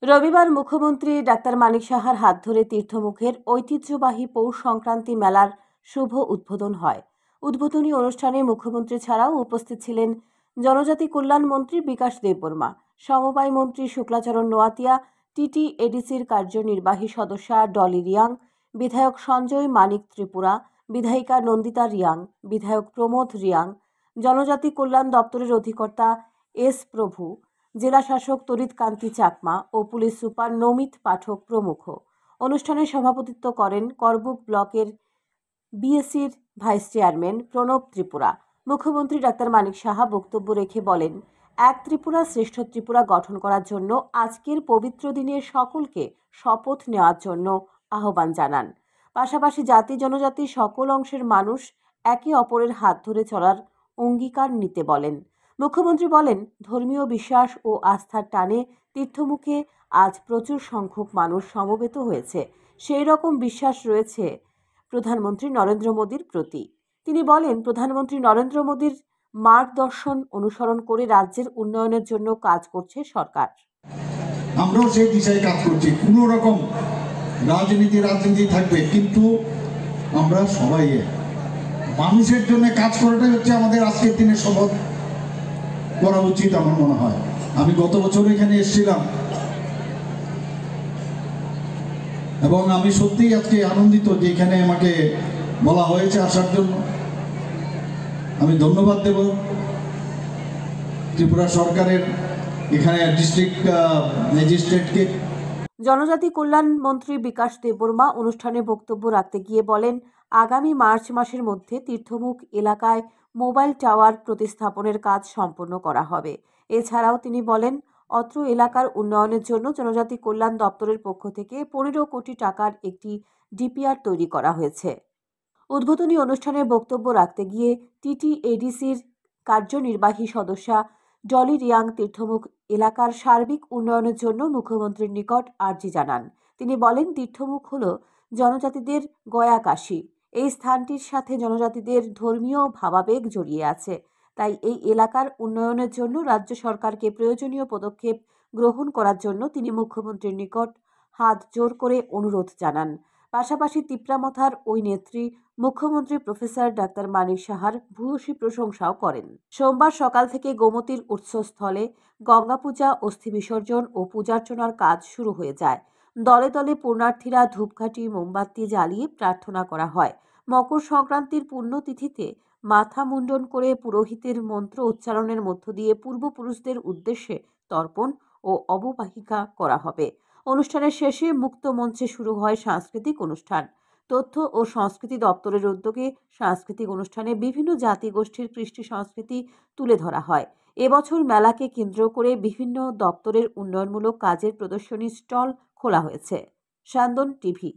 রবিবার মুখ্যমন্ত্রী ডাক্তার মানিক সাহার হাত ধরে তীর্থমুখের ঐতিহ্যবাহী পৌষ সংক্রান্তি মেলার শুভ উদ্বোধন হয়। উদ্বোধনী অনুষ্ঠানে মুখ্যমন্ত্রী ছাড়াও উপস্থিত ছিলেন জনজাতি কল্যাণ মন্ত্রী বিকাশ দেববর্মা, সমবায় মন্ত্রী শুক্লাচরণ নোয়াতিয়া, টিটিএডিসির কার্যনির্বাহী সদস্যা ডলি রিয়াং, বিধায়ক সঞ্জয় মানিক ত্রিপুরা, বিধায়িকা নন্দিতা রিয়াং, বিধায়ক প্রমোদ রিয়াং, জনজাতি কল্যাণ দপ্তরের অধিকর্তা এস প্রভু, জেলা শাসক তরিত কান্তি চাকমা ও পুলিশ সুপার নমিত পাঠক প্রমুখ। অনুষ্ঠানে সভাপতিত্ব করেন করবুক ব্লকের বিএসির ভাইস চেয়ারম্যান প্রণব ত্রিপুরা। মুখ্যমন্ত্রী ডাক্তার মানিক সাহা বক্তব্য রেখে বলেন, এক ত্রিপুরা শ্রেষ্ঠ ত্রিপুরা গঠন করার জন্য আজকের পবিত্র দিনে সকলকে শপথ নেওয়ার জন্য আহ্বান জানান। পাশাপাশি জাতি জনজাতি সকল অংশের মানুষ একে অপরের হাত ধরে চলার অঙ্গীকার নিতে বলেন। মুখ্যমন্ত্রী বলেন, ধর্মীয় বিশ্বাস ও আস্থার টানে তীর্থমুখে আজ প্রচুর সংখ্যক মানুষ সমবেত হয়েছে। সেই রকম বিশ্বাস রয়েছে প্রধানমন্ত্রী নরেন্দ্র মোদীর প্রতি। তিনি বলেন, প্রধানমন্ত্রী নরেন্দ্র মোদীর মার্গদর্শন অনুসরণ করে রাজ্যের উন্নয়নের জন্য কাজ করছে সরকার। আমরাও সেই দিশায় কাজ করছি। কোনো রকম রাজনীতি থাকবে, কিন্তু আমরা সবাই মানুষের জন্য কাজ করাটাই হচ্ছে আমাদের আজকের দিনে শপথ করা উচিত আমার মনে হয়। আমি গত বছর এখানে এসেছিলাম এবং আমি সত্যিই আজকে আনন্দিত যে এখানে আমাকে বলা হয়েছে আসার জন্য। আমি ধন্যবাদ দেব ত্রিপুরা সরকারের এখানে ডিস্ট্রিক্ট ম্যাজিস্ট্রেটকে। জনজাতি কল্যাণ মন্ত্রী বিকাশ দেববর্মা অনুষ্ঠানে বক্তব্য রাখতে গিয়ে বলেন, আগামী মার্চ মাসের মধ্যে তীর্থমুখ এলাকায় মোবাইল টাওয়ার প্রতিস্থাপনের কাজ সম্পন্ন করা হবে। এছাড়াও তিনি বলেন, অত্র এলাকার উন্নয়নের জন্য জনজাতি কল্যাণ দপ্তরের পক্ষ থেকে 15 কোটি টাকার একটি ডিপিআর তৈরি করা হয়েছে। উদ্বোধনী অনুষ্ঠানে বক্তব্য রাখতে গিয়ে টিটিএডিসির কার্যনির্বাহী সদস্যা ডলি রিয়াং তীর্থমুখ এলাকার সার্বিক উন্নয়নের জন্য মুখ্যমন্ত্রীর নিকট আর্জি জানান। তিনি বলেন, তীর্থমুখ হল জনজাতিদের গয়া কাশী। এই স্থানটির সাথে জনজাতিদের ধর্মীয় ভাবাবেগ জড়িয়ে আছে। তাই এই এলাকার উন্নয়নের জন্য রাজ্য সরকারকে প্রয়োজনীয় পদক্ষেপ গ্রহণ করার জন্য তিনি মুখ্যমন্ত্রীর নিকট হাত জোর করে অনুরোধ জানান। পাশাপাশি তিপ্রামথার ওই নেত্রী মুখ্যমন্ত্রী প্রফেসর ডাক্তার মানিক সাহার ভূয়সী প্রশংসাও করেন। সোমবার সকাল থেকে গোমতীর উৎসস্থলে গঙ্গা পূজা, অস্থি বিসর্জন ও পূজার্চনার কাজ শুরু হয়ে যায়। দলে দলে পুণ্যার্থীরা ধূপকাঠি, মোমবাতি জ্বালিয়ে প্রার্থনা করা হয়। মকর সংক্রান্তির পুণ্যতিথিতে মাথা মুন্ডন করে পুরোহিতের মন্ত্র উচ্চারণের মধ্য দিয়ে পূর্বপুরুষদের উদ্দেশ্যে তর্পণ ও অববাহিকা করা হবে। অনুষ্ঠানের শেষে মুক্ত মঞ্চে শুরু হয় সাংস্কৃতিক অনুষ্ঠান। তথ্য ও সংস্কৃতি দপ্তরের উদ্যোগে সাংস্কৃতিক অনুষ্ঠানে বিভিন্ন জাতিগোষ্ঠীর কৃষ্টি সংস্কৃতি তুলে ধরা হয়। এবছর মেলাকে কেন্দ্র করে বিভিন্ন দপ্তরের উন্নয়নমূলক কাজের প্রদর্শনী স্টল খোলা হয়েছে। সান্দন টিভি।